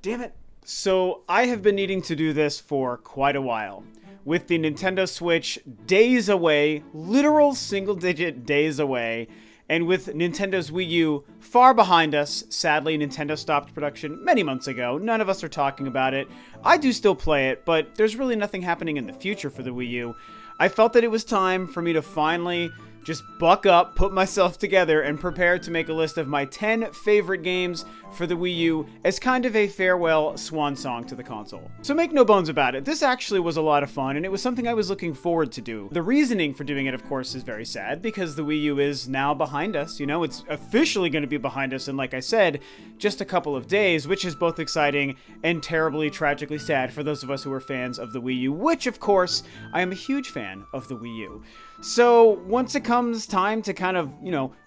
Damn it. So I have been needing to do this for quite a while. With the Nintendo Switch days away, literal single-digit days away, and with Nintendo's Wii U far behind us. Sadly, Nintendo stopped production many months ago. None of us are talking about it. I do still play it, but there's really nothing happening in the future for the Wii U. I felt that it was time for me to finally just buck up, put myself together, and prepare to make a list of my 10 favorite games for the Wii U as kind of a farewell swan song to the console. So make no bones about it, this actually was a lot of fun, and it was something I was looking forward to do. The reasoning for doing it, of course, is very sad, because the Wii U is now behind us. You know, it's officially going to be behind us in, like I said, just a couple of days, which is both exciting and terribly, tragically sad for those of us who are fans of the Wii U, which, of course, I am a huge fan of the Wii U. So once it comes time to kind of,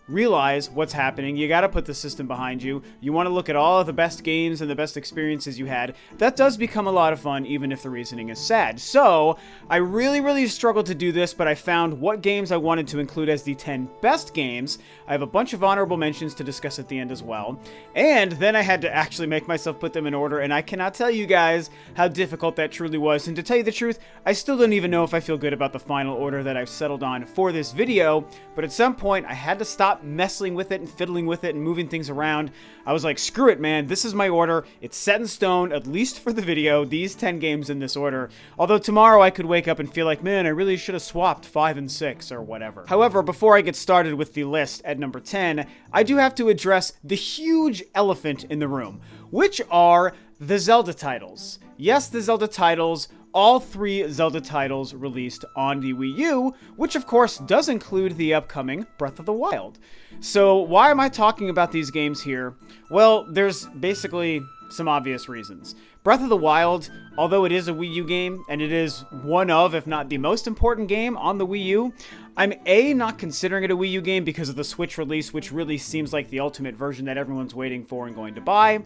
realize what's happening, you gotta put the system behind you. You want to look at all of the best games and the best experiences you had. That does become a lot of fun, even if the reasoning is sad. So I really struggled to do this, but I found what games I wanted to include as the 10 best games. I have a bunch of honorable mentions to discuss at the end as well. And then I had to actually make myself put them in order, and I cannot tell you guys how difficult that truly was. And to tell you the truth, I still don't even know if I feel good about the final order that I've settled on for this video, but at some point I had to stop messing with it and fiddling with it and moving things around. I was like, screw it, man, this is my order. It's set in stone, at least for the video, these 10 games in this order. Although tomorrow I could wake up and feel like, man, I really should have swapped 5 and 6 or whatever. However, before I get started with the list at number 10, I do have to address the huge elephant in the room, which are the Zelda titles. Yes, the Zelda titles. All 3 Zelda titles released on the Wii U, which of course does include the upcoming Breath of the Wild. So why am I talking about these games here? Well, there's basically some obvious reasons. Breath of the Wild, although it is a Wii U game, and it is one of, if not the most important game on the Wii U, I'm not considering it a Wii U game because of the Switch release, which really seems like the ultimate version that everyone's waiting for and going to buy.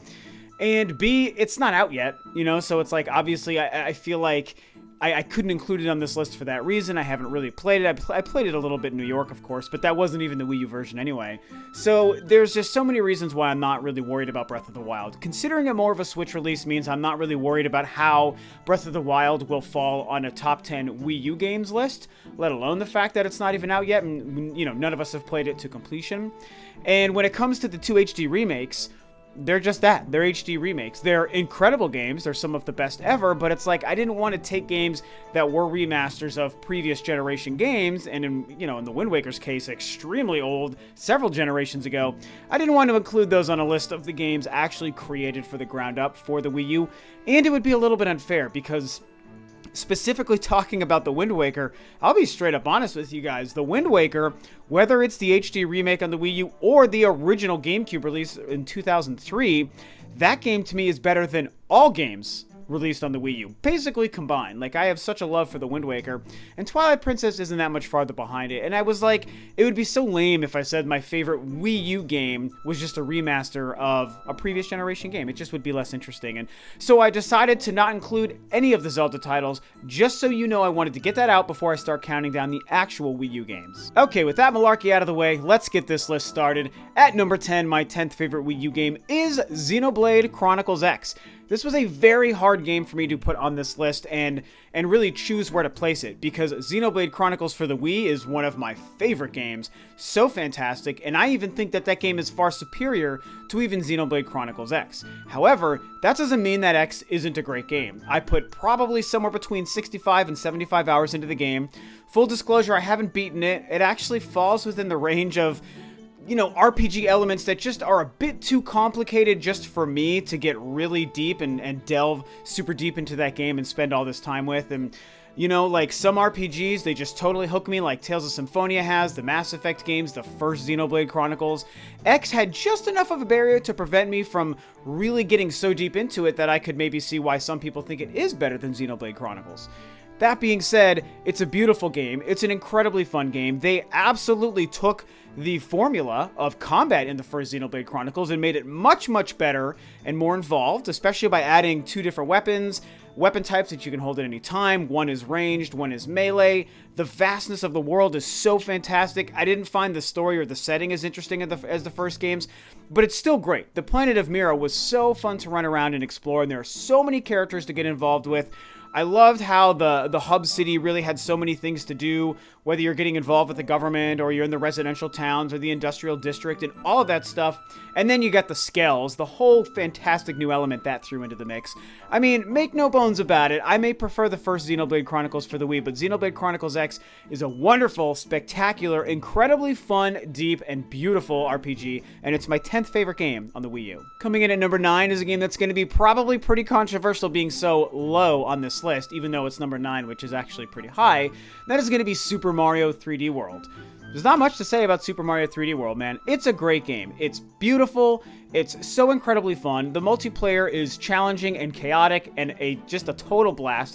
And B, it's not out yet, so it's like, obviously, I feel like I couldn't include it on this list for that reason. I haven't really played it. I played it a little bit in New York, of course, but that wasn't even the Wii U version anyway. So there's just so many reasons why I'm not really worried about Breath of the Wild. Considering it more of a Switch release means I'm not really worried about how Breath of the Wild will fall on a top 10 Wii U games list, let alone the fact that it's not even out yet, and, none of us have played it to completion. And when it comes to the 2 HD remakes, they're just that. They're HD remakes. They're incredible games. They're some of the best ever, but it's like I didn't want to take games that were remasters of previous generation games, and in the Wind Waker's case, extremely old, several generations ago. I didn't want to include those on a list of the games actually created for the ground up for the Wii U, and it would be a little bit unfair because specifically talking about the Wind Waker, I'll be straight up honest with you guys. The Wind Waker, whether it's the HD remake on the Wii U or the original GameCube release in 2003, that game to me is better than all games released on the Wii U, basically combined. Like, I have such a love for the Wind Waker, and Twilight Princess isn't that much farther behind it, and I was like, it would be so lame if I said my favorite Wii U game was just a remaster of a previous generation game. It just would be less interesting, and so I decided to not include any of the Zelda titles, just so you know I wanted to get that out before I start counting down the actual Wii U games. Okay, with that malarkey out of the way, let's get this list started. At number 10, my 10th favorite Wii U game is Xenoblade Chronicles X. This was a very hard game for me to put on this list and really choose where to place it, because Xenoblade Chronicles for the Wii is one of my favorite games. So fantastic, and I even think that that game is far superior to even Xenoblade Chronicles X. However, that doesn't mean that X isn't a great game. I put probably somewhere between 65 and 75 hours into the game. Full disclosure, I haven't beaten it. It actually falls within the range of RPG elements that just are a bit too complicated just for me to get really deep and delve super deep into that game and spend all this time with. And, like some RPGs, they just totally hook me, like Tales of Symphonia has, the Mass Effect games, the first Xenoblade Chronicles. X had just enough of a barrier to prevent me from really getting so deep into it that I could maybe see why some people think it is better than Xenoblade Chronicles. That being said, it's a beautiful game. It's an incredibly fun game. They absolutely took the formula of combat in the first Xenoblade Chronicles and made it much, much better and more involved, especially by adding 2 different weapon types that you can hold at any time. One is ranged, one is melee. The vastness of the world is so fantastic. I didn't find the story or the setting as interesting as the first games, but it's still great. The planet of Mira was so fun to run around and explore, and there are so many characters to get involved with. I loved how the hub city really had so many things to do, whether you're getting involved with the government or you're in the residential towns or the industrial district and all of that stuff. And then you got the scales, the whole fantastic new element that threw into the mix. I mean, make no bones about it, I may prefer the first Xenoblade Chronicles for the Wii, but Xenoblade Chronicles X is a wonderful, spectacular, incredibly fun, deep, and beautiful RPG, and it's my 10th favorite game on the Wii U. Coming in at number 9 is a game that's going to be probably pretty controversial being so low on this list, even though it's number 9, which is actually pretty high. That is going to be Super Mario 3D World. There's not much to say about Super Mario 3D World, man. It's a great game. It's beautiful. It's so incredibly fun. The multiplayer is challenging and chaotic and just a total blast.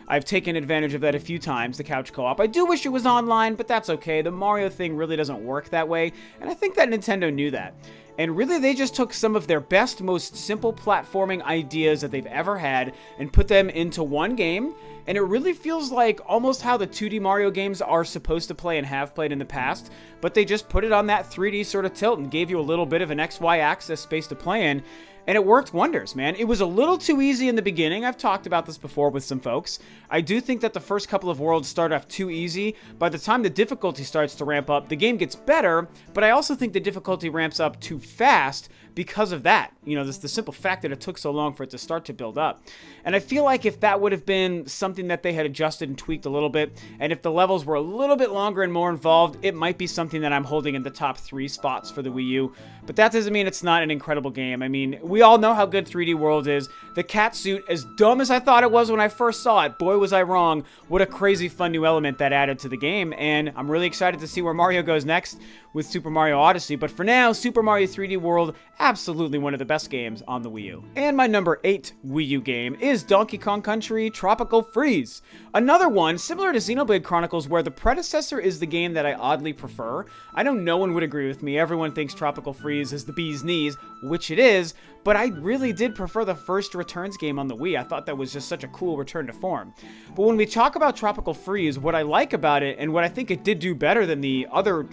I've taken advantage of that a few times, the couch co-op. I do wish it was online, but that's okay. The Mario thing really doesn't work that way, and I think that Nintendo knew that. And really, they just took some of their best, most simple platforming ideas that they've ever had and put them into one game. And it really feels like almost how the 2D Mario games are supposed to play and have played in the past, but they just put it on that 3D sort of tilt and gave you a little bit of an XY axis space to play in. And it worked wonders, man. It was a little too easy in the beginning. I've talked about this before with some folks. I do think that the first couple of worlds start off too easy. By the time the difficulty starts to ramp up, the game gets better, but I also think the difficulty ramps up too fast because of that. You know, the simple fact that it took so long for it to start to build up. And I feel like if that would have been something that they had adjusted and tweaked a little bit, and if the levels were a little bit longer and more involved, it might be something that I'm holding in the top 3 spots for the Wii U. But that doesn't mean it's not an incredible game. I mean, we all know how good 3D World is. The cat suit, as dumb as I thought it was when I first saw it, boy was I wrong. What a crazy fun new element that added to the game, and I'm really excited to see where Mario goes next with Super Mario Odyssey. But for now, Super Mario 3D World, absolutely one of the best games on the Wii U. And my number 8 Wii U game is Donkey Kong Country Tropical Freeze. Another one similar to Xenoblade Chronicles where the predecessor is the game that I oddly prefer. I know no one would agree with me. Everyone thinks Tropical Freeze is the bee's knees, which it is, but I really did prefer the first Returns game on the Wii. I thought that was just such a cool return to form. But when we talk about Tropical Freeze, what I like about it, and what I think it did do better than the other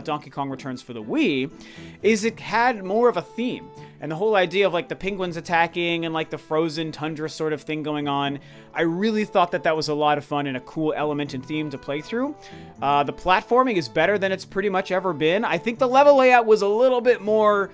Donkey Kong Returns for the Wii, is it had more of a theme. And the whole idea of like the penguins attacking and like the frozen tundra sort of thing going on, I really thought that that was a lot of fun and a cool element and theme to play through. The platforming is better than it's pretty much ever been. I think the level layout was a little bit more,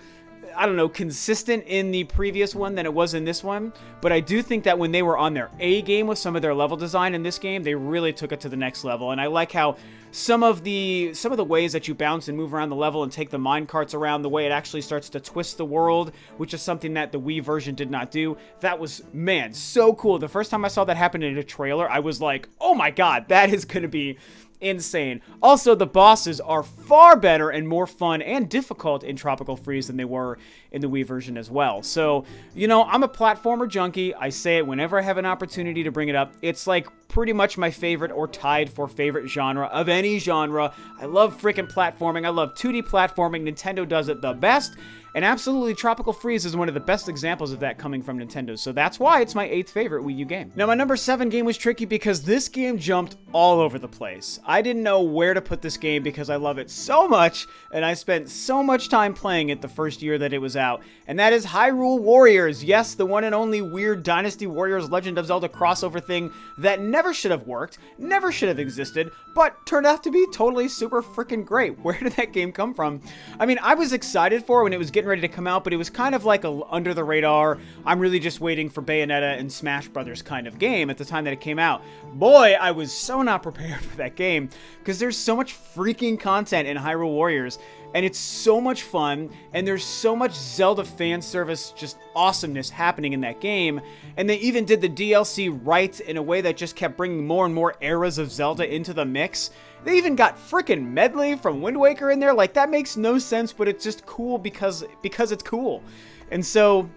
I don't know, consistent in the previous one than it was in this one, but I do think that when they were on their A game with some of their level design in this game, they really took it to the next level. And I like how some of the ways that you bounce and move around the level and take the mine carts around, the way it actually starts to twist the world, which is something that the Wii version did not do. That was, man, so cool. The first time I saw that happen in a trailer, I was like, oh my god, that is going to be insane. Also, the bosses are far better and more fun and difficult in Tropical Freeze than they were in the Wii version as well. So, you know, I'm a platformer junkie. I say it whenever I have an opportunity to bring it up. It's like pretty much my favorite or tied for favorite genre of any genre. I love freaking platforming. I love 2D platforming. Nintendo does it the best. And absolutely, Tropical Freeze is one of the best examples of that coming from Nintendo, so that's why it's my 8th favorite Wii U game. Now, my number 7 game was tricky because this game jumped all over the place. I didn't know where to put this game because I love it so much, and I spent so much time playing it the first year that it was out, and that is Hyrule Warriors. Yes, the one and only weird Dynasty Warriors Legend of Zelda crossover thing that never should have worked, never should have existed, but turned out to be totally super freaking great. Where did that game come from? I mean, I was excited for it when it was getting ready to come out, but it was kind of like a under the radar, I'm really just waiting for Bayonetta and Smash Brothers kind of game at the time that it came out. Boy, I was so not prepared for that game because there's so much freaking content in Hyrule Warriors, and it's so much fun, and there's so much Zelda fan service, just awesomeness happening in that game, and they even did the DLC right in a way that just kept bringing more and more eras of Zelda into the mix. They even got frickin' Medley from Wind Waker in there. Like, that makes no sense, but it's just cool because it's cool. And so,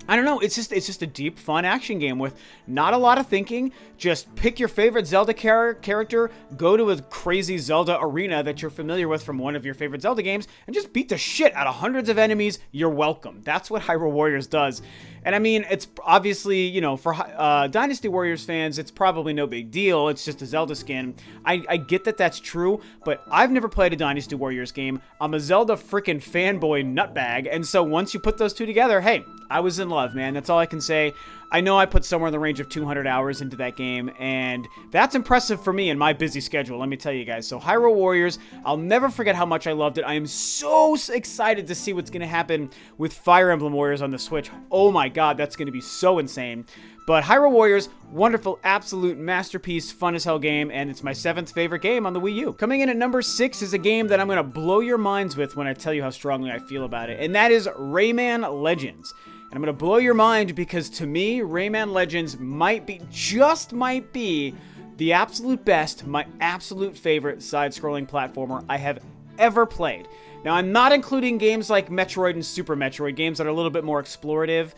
I don't know, it's just a deep, fun action game with not a lot of thinking. Just pick your favorite Zelda character, go to a crazy Zelda arena that you're familiar with from one of your favorite Zelda games, and just beat the shit out of hundreds of enemies. You're welcome. That's what Hyrule Warriors does. And I mean, it's obviously, you know, for Dynasty Warriors fans, it's probably no big deal. It's just a Zelda skin. I get that that's true, but I've never played a Dynasty Warriors game. I'm a Zelda freaking fanboy nutbag, and so once you put those two together, hey, I was in love, man. That's all I can say. I know I put somewhere in the range of 200 hours into that game, and that's impressive for me in my busy schedule, let me tell you guys. So Hyrule Warriors, I'll never forget how much I loved it. I am so excited to see what's going to happen with Fire Emblem Warriors on the Switch. Oh my god, that's going to be so insane. But Hyrule Warriors, wonderful, absolute masterpiece, fun as hell game, and it's my 7th favorite game on the Wii U. Coming in at number 6 is a game that I'm going to blow your minds with when I tell you how strongly I feel about it, and that is Rayman Legends. And I'm going to blow your mind because to me, Rayman Legends might be the absolute best, my absolute favorite side-scrolling platformer I have ever played. Now, I'm not including games like Metroid and Super Metroid, games that are a little bit more explorative.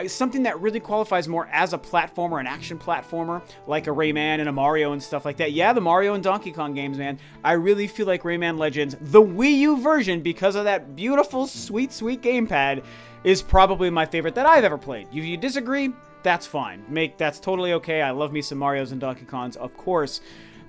Something that really qualifies more as a platformer, an action platformer, like a Rayman and a Mario and stuff like that. Yeah, the Mario and Donkey Kong games, man. I really feel like Rayman Legends, the Wii U version, because of that beautiful, sweet, sweet gamepad, is probably my favorite that I've ever played. If you disagree, that's fine. That's totally okay. I love me some Marios and Donkey Kongs, of course.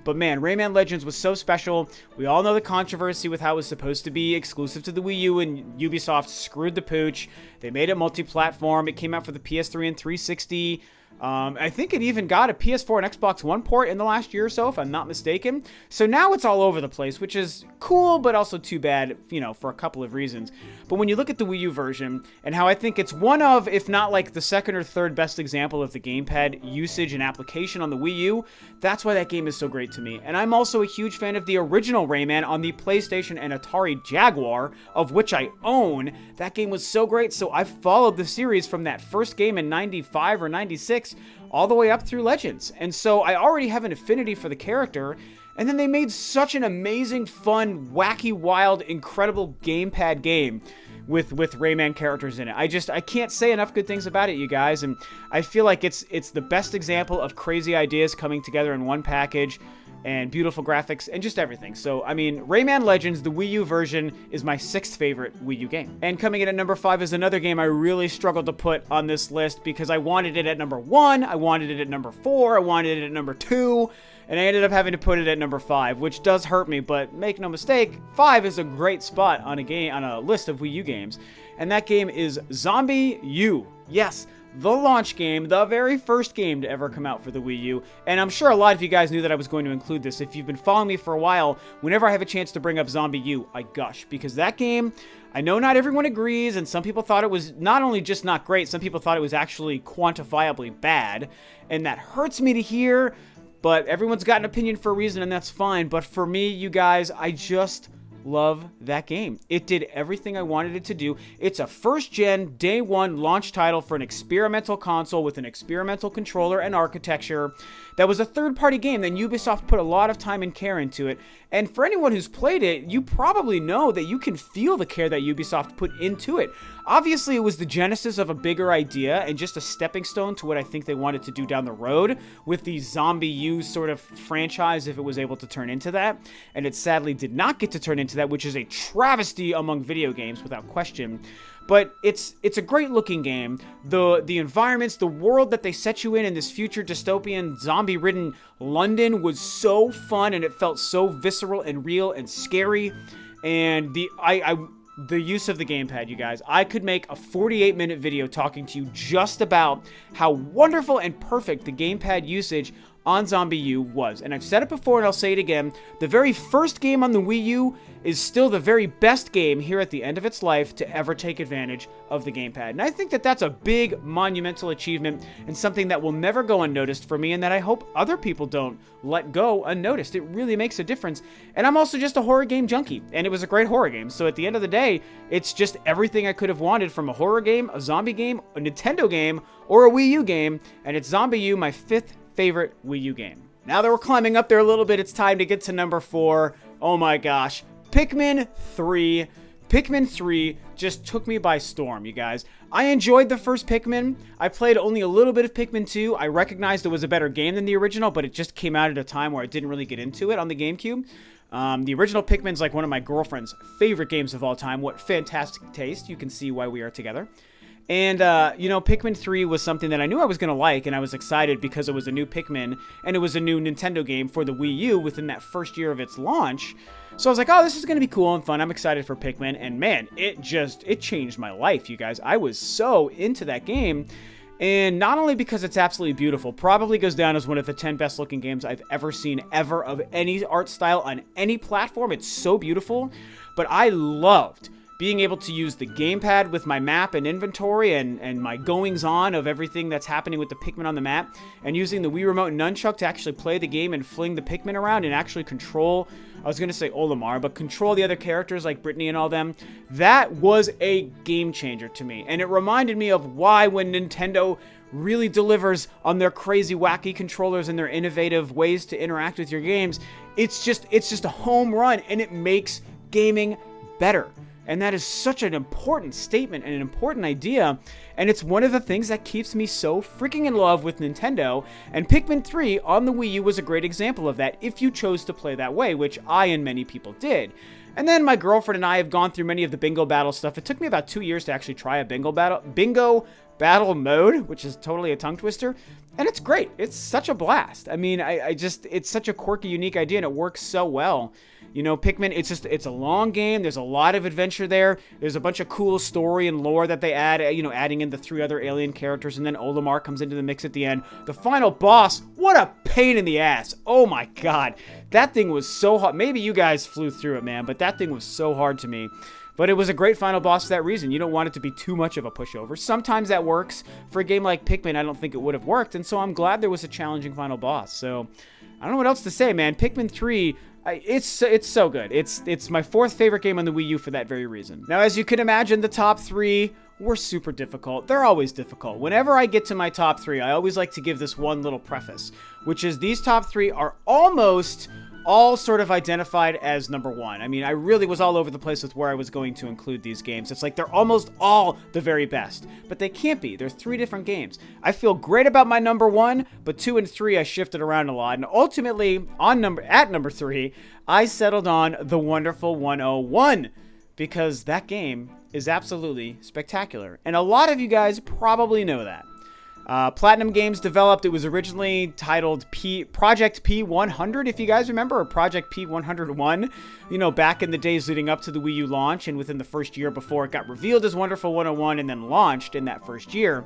But man, Rayman Legends was so special. We all know the controversy with how it was supposed to be exclusive to the Wii U, and Ubisoft screwed the pooch. They made it multi-platform. It came out for the PS3 and 360. I think it even got a PS4 and Xbox One port in the last year or so, if I'm not mistaken. So now it's all over the place, which is cool, but also too bad, you know, for a couple of reasons. But when you look at the Wii U version, and how I think it's one of, if not like the second or third best example of the gamepad usage and application on the Wii U, that's why that game is so great to me. And I'm also a huge fan of the original Rayman on the PlayStation and Atari Jaguar, of which I own. That game was so great, so I followed the series from that first game in 95 or 96 all the way up through Legends. And so I already have an affinity for the character, and then they made such an amazing, fun, wacky, wild, incredible gamepad game with Rayman characters in it. I can't say enough good things about it, you guys, and I feel like it's the best example of crazy ideas coming together in one package, and beautiful graphics, and just everything. So, I mean, Rayman Legends, the Wii U version, is my 6th favorite Wii U game. And coming in at number 5 is another game I really struggled to put on this list because I wanted it at number 1, I wanted it at number 4, I wanted it at number 2, and I ended up having to put it at number 5, which does hurt me, but make no mistake, 5 is a great spot on a list of Wii U games. And that game is Zombie U. Yes, the launch game, the very first game to ever come out for the Wii U, and I'm sure a lot of you guys knew that I was going to include this. If you've been following me for a while, whenever I have a chance to bring up Zombie U, I gush, because that game, I know not everyone agrees, and some people thought it was not only just not great, some people thought it was actually quantifiably bad, and that hurts me to hear, but everyone's got an opinion for a reason, and that's fine. But for me, you guys, I just love that game. It did everything I wanted it to do. It's a first-gen, day one launch title for an experimental console with an experimental controller and architecture. That was a third-party game, then Ubisoft put a lot of time and care into it. And for anyone who's played it, you probably know that you can feel the care that Ubisoft put into it. Obviously, it was the genesis of a bigger idea and just a stepping stone to what I think they wanted to do down the road with the Zombie U sort of franchise, if it was able to turn into that. And it sadly did not get to turn into that, which is a travesty among video games, without question. But it's a great looking game. The environments, the world that they set you in this future dystopian zombie-ridden London was so fun, and it felt so visceral and real and scary. And the use of the gamepad, you guys. I could make a 48-minute video talking to you just about how wonderful and perfect the gamepad usage on Zombie U was. And I've said it before and I'll say it again. The very first game on the Wii U is still the very best game here at the end of its life to ever take advantage of the gamepad. And I think that that's a big, monumental achievement and something that will never go unnoticed for me, and that I hope other people don't let go unnoticed. It really makes a difference. And I'm also just a horror game junkie, and it was a great horror game. So at the end of the day, it's just everything I could have wanted from a horror game, a zombie game, a Nintendo game, or a Wii U game, and it's Zombie U, my 5th favorite Wii U game. Now that we're climbing up there a little bit, it's time to get to number 4. Oh my gosh. Pikmin 3. Pikmin 3 just took me by storm, you guys. I enjoyed the first Pikmin. I played only a little bit of Pikmin 2. I recognized it was a better game than the original, but it just came out at a time where I didn't really get into it on the GameCube. The original Pikmin's like one of my girlfriend's favorite games of all time. What fantastic taste. You can see why we are together. And, you know, Pikmin 3 was something that I knew I was going to like, and I was excited because it was a new Pikmin, and it was a new Nintendo game for the Wii U within that first year of its launch. So I was like, oh, this is going to be cool and fun. I'm excited for Pikmin, and man, it changed my life, you guys. I was so into that game, and not only because it's absolutely beautiful, probably goes down as one of the 10 best looking games I've ever seen ever of any art style on any platform. It's so beautiful, but I loved being able to use the gamepad with my map and inventory and my goings-on of everything that's happening with the Pikmin on the map, and using the Wii Remote and Nunchuck to actually play the game and fling the Pikmin around and actually control, I was going to say Olimar, but control the other characters like Brittany and all them. That was a game changer to me, and it reminded me of why when Nintendo really delivers on their crazy, wacky controllers and their innovative ways to interact with your games, it's just a home run, and it makes gaming better. And that is such an important statement and an important idea, and it's one of the things that keeps me so freaking in love with Nintendo, and Pikmin 3 on the Wii U was a great example of that if you chose to play that way, which I and many people did. And then my girlfriend and I have gone through many of the bingo battle stuff. It took me about 2 years to actually try a bingo battle mode, which is totally a tongue twister, and it's great. It's such a blast. I mean, it's such a quirky, unique idea, and it works so well. You know, Pikmin, it's a long game. There's a lot of adventure there. There's a bunch of cool story and lore that they add, you know, adding in the 3 other alien characters, and then Olimar comes into the mix at the end. The final boss, what a pain in the ass. Oh my god. That thing was so hard. Maybe you guys flew through it, man, but that thing was so hard to me. But it was a great final boss for that reason. You don't want it to be too much of a pushover. Sometimes that works. For a game like Pikmin, I don't think it would have worked, and so I'm glad there was a challenging final boss. So, I don't know what else to say, man. Pikmin 3... It's so good. It's my 4th favorite game on the Wii U for that very reason. Now, as you can imagine, the top 3 were super difficult. They're always difficult. Whenever I get to my top 3, I always like to give this one little preface, which is these top 3 are almost all sort of identified as number 1. I mean, I really was all over the place with where I was going to include these games. It's like they're almost all the very best, but they can't be. They're 3 different games. I feel great about my number 1, but 2 and 3 I shifted around a lot, and ultimately at number 3, I settled on The Wonderful 101 because that game is absolutely spectacular, and a lot of you guys probably know that. Platinum Games developed. It was originally titled Project P100, if you guys remember, or Project P101, you know, back in the days leading up to the Wii U launch and within the first year before it got revealed as Wonderful 101 and then launched in that first year.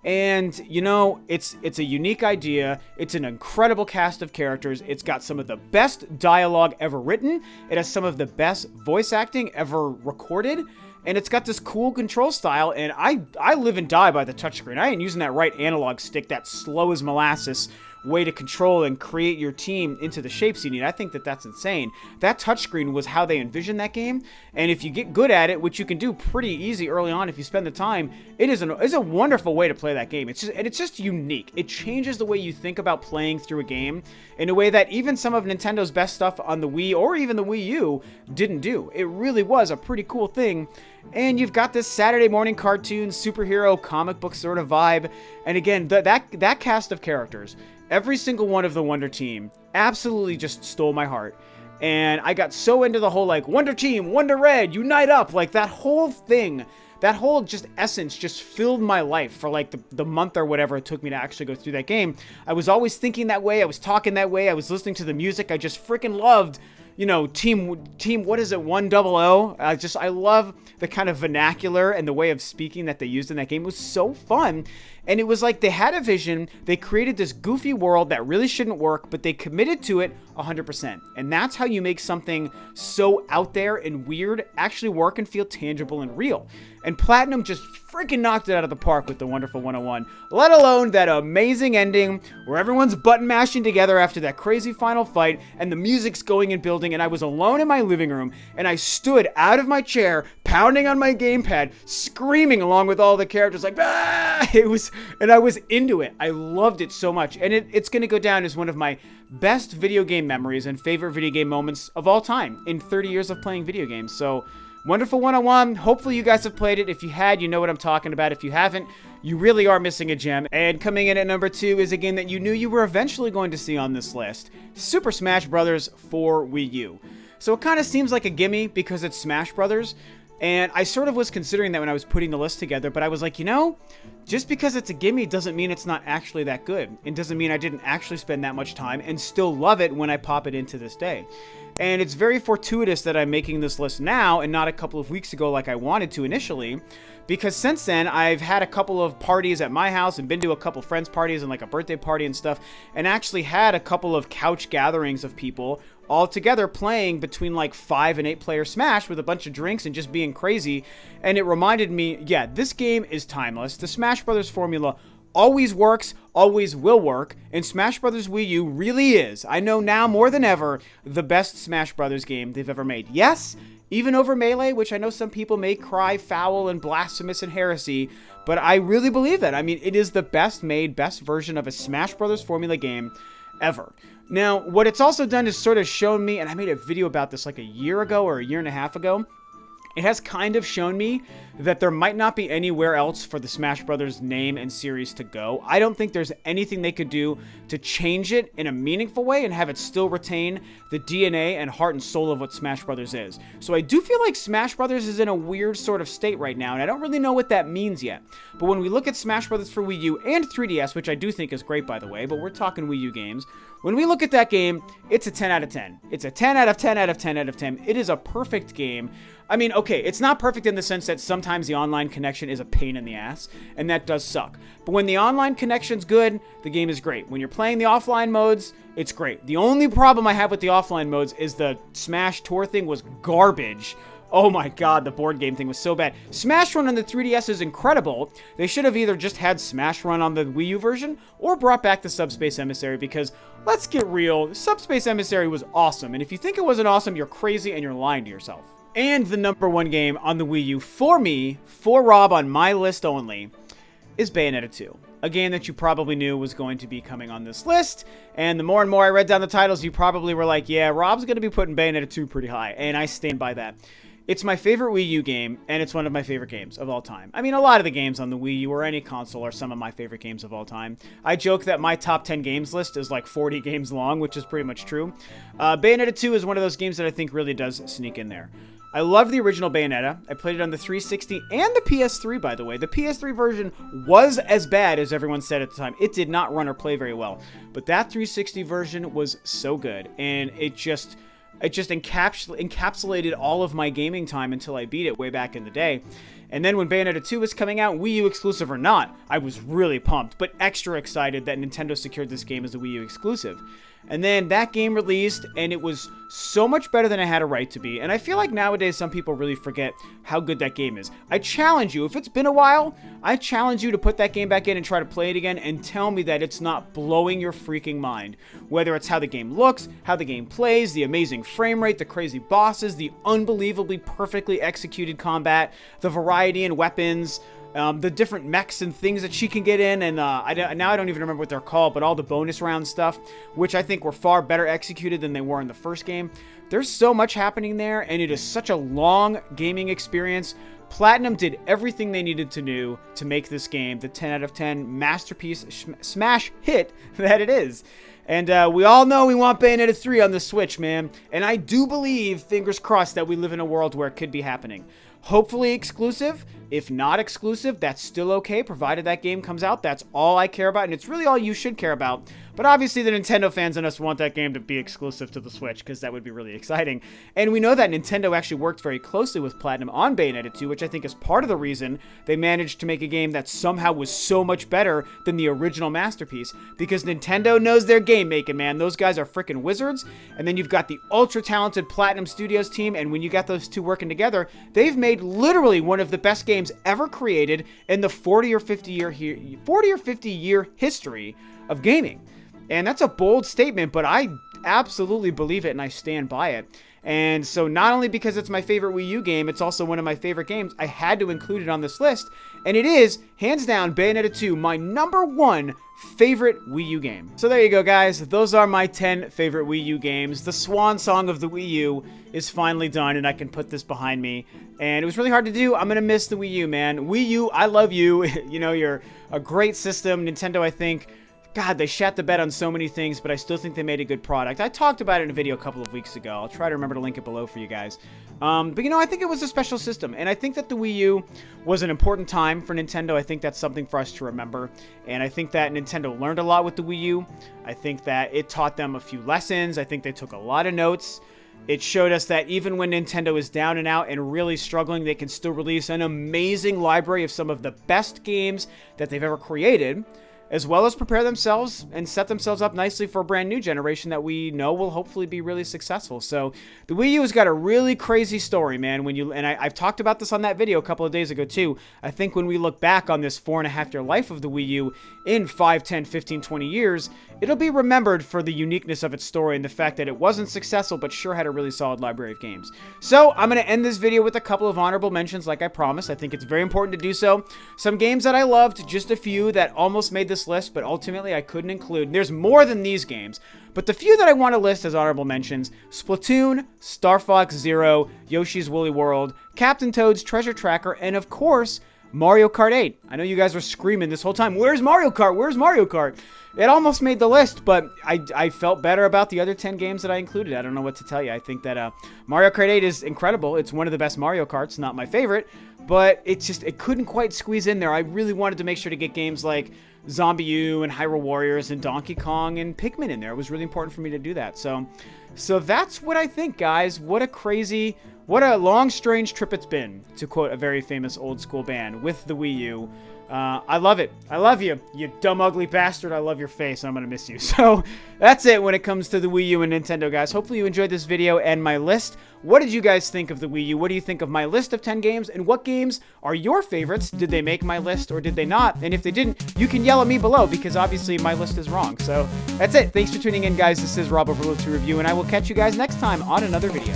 And, you know, it's a unique idea. It's an incredible cast of characters. It's got some of the best dialogue ever written. It has some of the best voice acting ever recorded. And it's got this cool control style, and I live and die by the touchscreen. I ain't using that right analog stick, that slow as molasses way to control and create your team into the shapes you need. I think that that's insane. That touchscreen was how they envisioned that game, and if you get good at it, which you can do pretty easy early on if you spend the time, it's a wonderful way to play that game. It's just unique. It changes the way you think about playing through a game in a way that even some of Nintendo's best stuff on the Wii or even the Wii U didn't do. It really was a pretty cool thing. And you've got this Saturday morning cartoon, superhero, comic book sort of vibe. And again, that cast of characters, every single one of the Wonder Team absolutely just stole my heart. And I got so into the whole, like, Wonder Team, Wonder Red, unite up. Like, that whole thing, that whole just essence just filled my life for, like, the month or whatever it took me to actually go through that game. I was always thinking that way. I was talking that way. I was listening to the music. I just freaking loved, you know, team, what is it, 100? I love the kind of vernacular and the way of speaking that they used in that game. It was so fun. And it was like they had a vision. They created this goofy world that really shouldn't work, but they committed to it 100%. And that's how you make something so out there and weird actually work and feel tangible and real. And Platinum just freaking knocked it out of the park with The Wonderful 101, let alone that amazing ending where everyone's button mashing together after that crazy final fight and the music's going and building, and I was alone in my living room and I stood out of my chair pounding on my gamepad screaming along with all the characters like, ah! And I was into it. I loved it so much, and it's going to go down as one of my best video game memories and favorite video game moments of all time in 30 years of playing video games. So Wonderful 101. Hopefully you guys have played it. If you had, you know what I'm talking about. If you haven't, you really are missing a gem. And coming in at number 2 is a game that you knew you were eventually going to see on this list. Super Smash Bros. For Wii U. So it kind of seems like a gimme because it's Smash Bros. And I sort of was considering that when I was putting the list together, but I was like, you know, just because it's a gimme doesn't mean it's not actually that good. It doesn't mean I didn't actually spend that much time and still love it when I pop it into this day. And it's very fortuitous that I'm making this list now and not a couple of weeks ago like I wanted to initially, because since then I've had a couple of parties at my house and been to a couple friends' parties and like a birthday party and stuff, and actually had a couple of couch gatherings of people all together playing between like 5 and 8 player Smash with a bunch of drinks and just being crazy. And it reminded me, yeah, this game is timeless. The Smash Bros. Formula always works, always will work, and Smash Bros. Wii U really is, I know now more than ever, the best Smash Bros. Game they've ever made. Yes, even over Melee, which I know some people may cry foul and blasphemous and heresy, but I really believe that. I mean, it is the best made, best version of a Smash Bros. Formula game ever. Now, what it's also done is sort of shown me, and I made a video about this like a year ago or a year and a half ago, it has kind of shown me that there might not be anywhere else for the Smash Brothers name and series to go. I don't think there's anything they could do to change it in a meaningful way and have it still retain the DNA and heart and soul of what Smash Brothers is. So I do feel like Smash Brothers is in a weird sort of state right now, and I don't really know what that means yet. But when we look at Smash Brothers for Wii U and 3DS, which I do think is great, by the way, but we're talking Wii U games, when we look at that game, it's a 10 out of 10. It's a 10 out of 10 out of 10 out of 10. It is a perfect game. I mean, okay, it's not perfect in the sense that sometimes the online connection is a pain in the ass, and that does suck. But when the online connection's good, the game is great. When you're playing the offline modes, it's great. The only problem I have with the offline modes is the Smash Tour thing was garbage. Oh my god, the board game thing was so bad. Smash Run on the 3DS is incredible. They should have either just had Smash Run on the Wii U version or brought back the Subspace Emissary, because let's get real, Subspace Emissary was awesome. And if you think it wasn't awesome, you're crazy and you're lying to yourself. And the number 1 game on the Wii U for me, for Rob on my list only, is Bayonetta 2. A game that you probably knew was going to be coming on this list, and the more and more I read down the titles, you probably were like, yeah, Rob's going to be putting Bayonetta 2 pretty high, and I stand by that. It's my favorite Wii U game, and it's one of my favorite games of all time. I mean, a lot of the games on the Wii U or any console are some of my favorite games of all time. I joke that my top 10 games list is like 40 games long, which is pretty much true. Bayonetta 2 is one of those games that I think really does sneak in there. I love the original Bayonetta. I played it on the 360 and the PS3, by the way. The PS3 version was as bad as everyone said at the time. It did not run or play very well. But that 360 version was so good, and it just encapsulated all of my gaming time until I beat it way back in the day. And then when Bayonetta 2 was coming out, Wii U exclusive or not, I was really pumped, but extra excited that Nintendo secured this game as a Wii U exclusive. And then that game released, and it was so much better than it had a right to be. And I feel like nowadays some people really forget how good that game is. I challenge you, if it's been a while, I challenge you to put that game back in and try to play it again and tell me that it's not blowing your freaking mind. Whether it's how the game looks, how the game plays, the amazing frame rate, the crazy bosses, the unbelievably perfectly executed combat, the variety in weapons, the different mechs and things that she can get in, and now I don't even remember what they're called, but all the bonus round stuff, which I think were far better executed than they were in the first game. There's so much happening there, and it is such a long gaming experience. Platinum did everything they needed to do to make this game the 10 out of 10 masterpiece smash hit that it is. And we all know we want Bayonetta 3 on the Switch, man. And I do believe, fingers crossed, that we live in a world where it could be happening. Hopefully exclusive. If not exclusive, that's still okay, provided that game comes out. That's all I care about, and it's really all you should care about. But obviously the Nintendo fans in us want that game to be exclusive to the Switch, because that would be really exciting. And we know that Nintendo actually worked very closely with Platinum on Bayonetta 2, which I think is part of the reason they managed to make a game that somehow was so much better than the original masterpiece. Because Nintendo knows their game making, man. Those guys are freaking wizards. And then you've got the ultra-talented Platinum Studios team, and when you got those two working together, they've made literally one of the best games ever created in the 40 or 50 year history of gaming. And that's a bold statement, but I absolutely believe it and I stand by it. And so not only because it's my favorite Wii U game, it's also one of my favorite games, I had to include it on this list. And it is, hands down, Bayonetta 2, my #1 favorite Wii U game. So there you go, guys. Those are my 10 favorite Wii U games. The swan song of the Wii U is finally done, and I can put this behind me. And it was really hard to do. I'm going to miss the Wii U, man. Wii U, I love you. You know, you're a great system. Nintendo, I think, God, they shat the bed on so many things, but I still think they made a good product. I talked about it in a video a couple of weeks ago. I'll try to remember to link it below for you guys. But, you know, I think it was a special system, and I think that the Wii U was an important time for Nintendo. I think that's something for us to remember, and I think that Nintendo learned a lot with the Wii U. I think that it taught them a few lessons. I think they took a lot of notes. It showed us that even when Nintendo is down and out and really struggling, they can still release an amazing library of some of the best games that they've ever created, as well as prepare themselves and set themselves up nicely for a brand new generation that we know will hopefully be really successful. So the Wii U has got a really crazy story, man. I've talked about this on that video a couple of days ago too. I think when we look back on this 4.5-year life of the Wii U in 5, 10, 15, 20 years, it'll be remembered for the uniqueness of its story and the fact that it wasn't successful but sure had a really solid library of games. So I'm going to end this video with a couple of honorable mentions like I promised. I think it's very important to do so. Some games that I loved, just a few that almost made this list, but ultimately I couldn't include. There's more than these games, but the few that I want to list as honorable mentions: Splatoon, Star Fox Zero, Yoshi's Woolly World, Captain Toad's Treasure Tracker, and of course, Mario Kart 8. I know you guys were screaming this whole time, where's Mario Kart? Where's Mario Kart? It almost made the list, but I felt better about the other 10 games that I included. I don't know what to tell you. I think that Mario Kart 8 is incredible. It's one of the best Mario Karts, not my favorite, but it couldn't quite squeeze in there. I really wanted to make sure to get games like Zombie U and Hyrule Warriors and Donkey Kong and Pikmin in there. It was really important for me to do that. So that's what I think, guys. What a long, strange trip it's been, to quote a very famous old school band, with the Wii U. I love it. I love you, you dumb, ugly bastard. I love your face. I'm going to miss you. So that's it when it comes to the Wii U and Nintendo, guys. Hopefully you enjoyed this video and my list. What did you guys think of the Wii U? What do you think of my list of 10 games? And what games are your favorites? Did they make my list or did they not? And if they didn't, you can yell at me below because obviously my list is wrong. So that's it. Thanks for tuning in, guys. This is Rob Overload to Review, and I will catch you guys next time on another video.